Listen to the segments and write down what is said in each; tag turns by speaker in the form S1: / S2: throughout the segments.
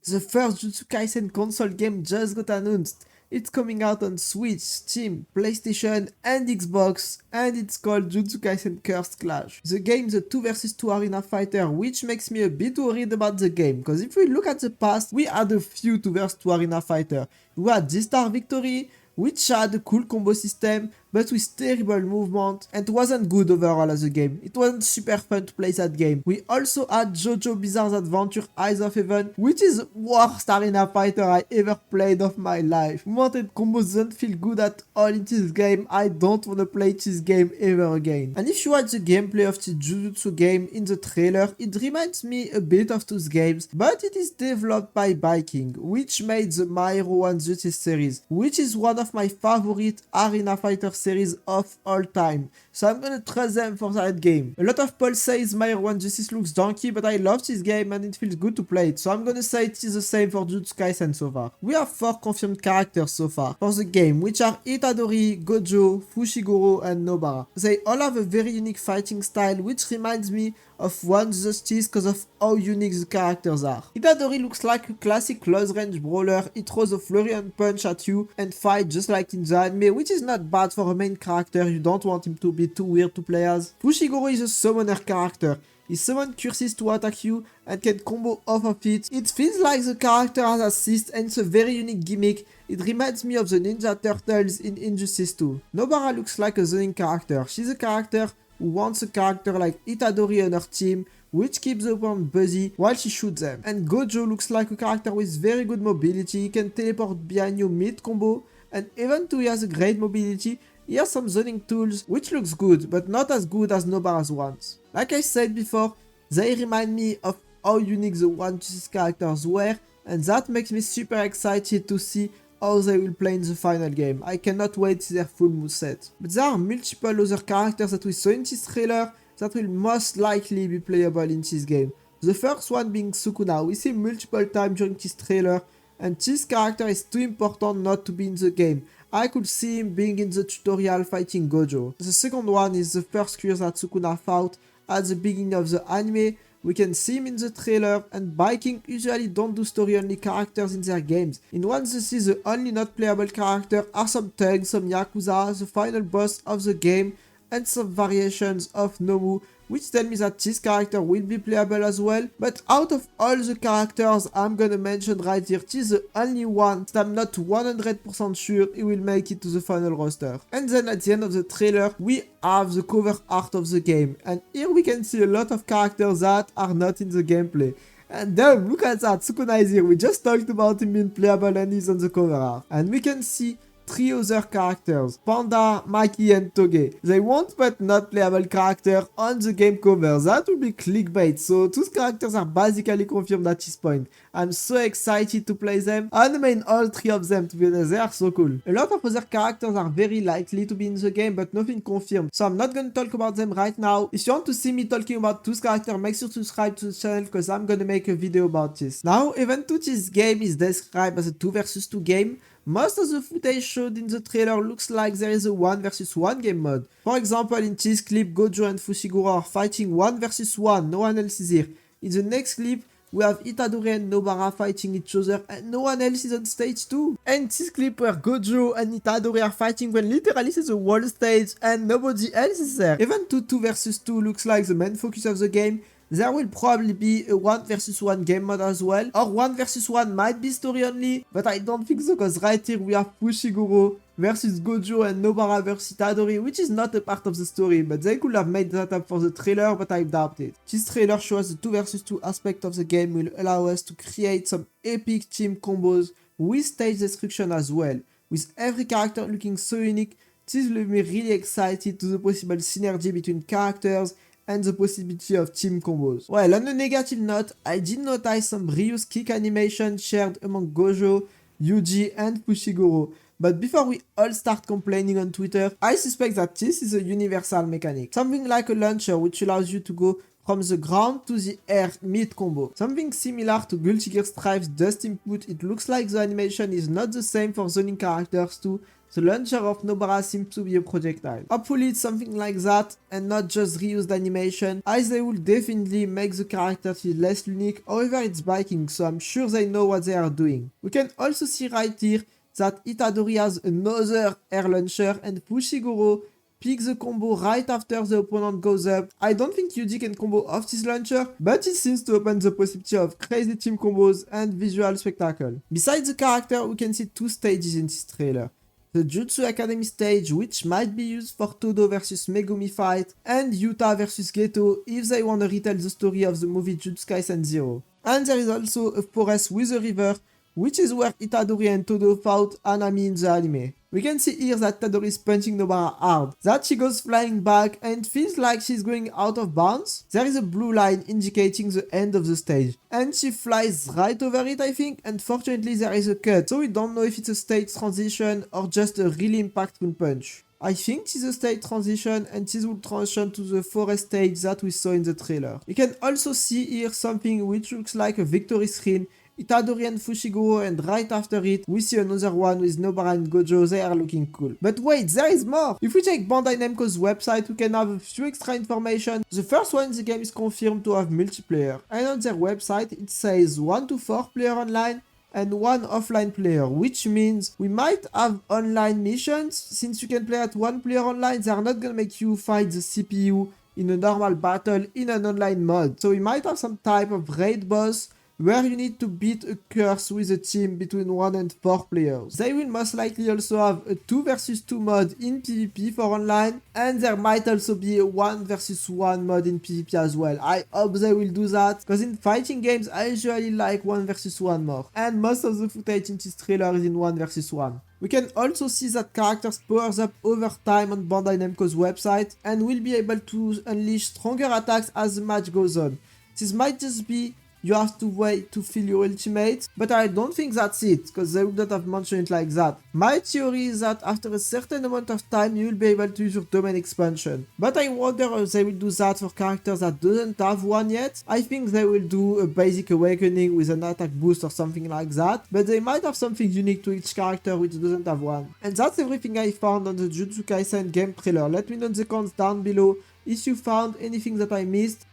S1: The first Jujutsu Kaisen console game just got announced. It's coming out on Switch, Steam, PlayStation and Xbox, and it's called Jujutsu Kaisen Cursed Clash. The game is a 2 vs 2 arena fighter, which makes me a bit worried about the game, because if we look at the past, we had a few 2 vs 2 arena fighter. We had G-Star Victory, which had a cool combo system, but with terrible movement, and wasn't good overall as a game. It wasn't super fun to play that game. We also had JoJo Bizarre's Adventure Eyes of Heaven, which is the worst arena fighter I ever played of my life. Mounted combos don't feel good at all in this game. I don't wanna play this game ever again. And if you watch the gameplay of the Jujutsu game in the trailer, it reminds me a bit of those games, but it is developed by ByKing, which made the My Hero 1 Justice series, which is one of my favorite arena fighter series of all time, so I'm gonna trust them for that game. A lot of people say My Hero 1 Justice looks donkey, but I love this game and it feels good to play it, so I'm gonna say it is the same for Jujutsu Kaisen so far. We have 4 confirmed characters so far for the game, which are Itadori, Gojo, Fushiguro and Nobara. They all have a very unique fighting style, which reminds me of One Justice because of how unique the characters are. Itadori looks like a classic close range brawler. He throws a flurry and punch at you and fight just like in the anime, which is not bad for a main character. You don't want him to be too weird to play as. Fushiguro is a summoner character. He summons curses to attack you and can combo off of it. It feels like the character has assist and it's a very unique gimmick. It reminds me of the Ninja Turtles in Injustice 2. Nobara looks like a zoning character. She's a character who wants a character like Itadori on her team, which keeps the opponent busy while she shoots them. And Gojo looks like a character with very good mobility. He can teleport behind you mid-combo, and even though he has a great mobility, he has some zoning tools, which looks good, but not as good as Nobara's ones. Like I said before, they remind me of how unique the One Justice characters were, and that makes me super excited to see how they will play in the final game. I cannot wait to see their full moveset. But there are multiple other characters that we saw in this trailer that will most likely be playable in this game. The first one being Sukuna. We see multiple times during this trailer, and this character is too important not to be in the game. I could see him being in the tutorial fighting Gojo. The second one is the first curse that Sukuna fought at the beginning of the anime. We can see him in the trailer, and ByKing usually don't do story-only characters in their games. In One Justice, the only not playable character are some thugs, some yakuza, the final boss of the game, and some variations of Nomu, which tell me that this character will be playable as well. But out of all the characters I'm gonna mention right here, this is the only one that I'm not 100% sure he will make it to the final roster. And then at the end of the trailer, we have the cover art of the game. And here we can see a lot of characters that are not in the gameplay. And damn, look at that, Sukuna is here. We just talked about him being playable and he's on the cover art. And we can see 3 other characters, Panda, Maki and Toge. They won't put not playable character on the game cover. That would be clickbait, so those characters are basically confirmed at this point. I'm so excited to play them. I mean all 3 of them, to be honest, they are so cool. A lot of other characters are very likely to be in the game, but nothing confirmed, so I'm not gonna talk about them right now. If you want to see me talking about those characters, make sure to subscribe to the channel, because I'm gonna make a video about this. Now, even though this game is described as a 2 vs 2 game, most of the footage showed in the trailer looks like there is a 1 vs 1 game mode. For example, in this clip, Gojo and Fushiguro are fighting 1 vs 1, no one else is here. In the next clip, we have Itadori and Nobara fighting each other and no one else is on stage too. And this clip where Gojo and Itadori are fighting when literally it's a whole stage and nobody else is there. Even though 2 vs 2 looks like the main focus of the game, there will probably be a 1 vs 1 game mode as well, or 1 vs 1 might be story only, but I don't think so, because right here we have Fushiguro versus Gojo and Nobara versus Itadori, which is not a part of the story, but they could have made that up for the trailer, but I doubt it. This trailer shows the 2 vs 2 aspect of the game will allow us to create some epic team combos with stage description as well. With every character looking so unique, this will be really excited to the possible synergy between characters and the possibility of team combos. Well, on a negative note, I did notice some reused kick animation shared among Gojo, Yuji and Fushiguro. But before we all start complaining on Twitter, I suspect that this is a universal mechanic. Something like a launcher which allows you to go from the ground to the air mid-combo. Something similar to Guilty Gear Strive's Dust input. It looks like the animation is not the same for zoning characters too. The launcher of Nobara seems to be a projectile. Hopefully it's something like that and not just reused animation, as they will definitely make the character feel less unique. However, it's ByKing, so I'm sure they know what they are doing. We can also see right here that Itadori has another air launcher and Fushiguro picks the combo right after the opponent goes up. I don't think Yuji can combo off this launcher, but it seems to open the possibility of crazy team combos and visual spectacle. Besides the character, we can see two stages in this trailer. The Jutsu Academy stage, which might be used for Todo vs Megumi fight, and Yuta vs Geto if they want to retell the story of the movie Jujutsu Kaisen 0. And there is also a forest with a river, which is where Itadori and Todo fought Anami in the anime. We can see here that Itadori is punching Nobara hard, that she goes flying back and feels like she's going out of bounds. There is a blue line indicating the end of the stage, and she flies right over it, I think. Unfortunately, there is a cut, so we don't know if it's a stage transition or just a really impactful punch. I think this is a stage transition, and this will transition to the forest stage that we saw in the trailer. You can also see here something which looks like a victory screen, Itadori and Fushiguro, and right after it, we see another one with Nobara and Gojo. They are looking cool. But wait, there is more! If we check Bandai Namco's website, we can have a few extra information. The first one, the game is confirmed to have multiplayer, and on their website it says 1 to 4 player online and 1 offline player, which means we might have online missions. Since you can play at 1 player online, they are not gonna make you fight the CPU in a normal battle in an online mode. So we might have some type of raid boss where you need to beat a curse with a team between 1 and 4 players. They will most likely also have a 2 vs 2 mod in PvP for online, and there might also be a 1 vs 1 mod in PvP as well. I hope they will do that, because in fighting games I usually like 1 vs 1 more, and most of the footage in this trailer is in 1 vs 1. We can also see that characters powers up over time on Bandai Namco's website and will be able to unleash stronger attacks as the match goes on. This might just be you have to wait to fill your ultimate, but I don't think that's it, because they would not have mentioned it like that. My theory is that after a certain amount of time you will be able to use your domain expansion, but I wonder if they will do that for characters that doesn't have one yet. I think they will do a basic awakening with an attack boost or something like that, but they might have something unique to each character which doesn't have one. And that's everything I found on the Jujutsu Kaisen game trailer. Let me know in the comments down below if you found anything that I missed.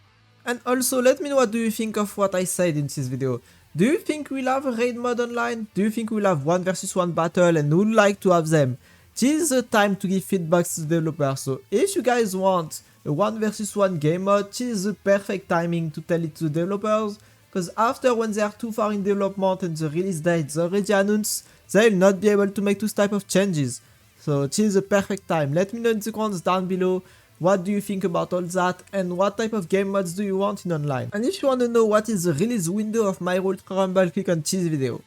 S1: And also let me know what do you think of what I said in this video. Do you think we'll have a raid mode online? Do you think we'll have 1 vs 1 battle and would like to have them? This is the time to give feedbacks to the developers, so if you guys want a 1 vs 1 game mode, this is the perfect timing to tell it to the developers, because after when they are too far in development and the release date is already announced, they'll not be able to make those type of changes. So this is the perfect time. Let me know in the comments down below. What do you think about all that, and what type of game mods do you want in online? And if you want to know what is the release window of My Ultra Rumble, click on this video.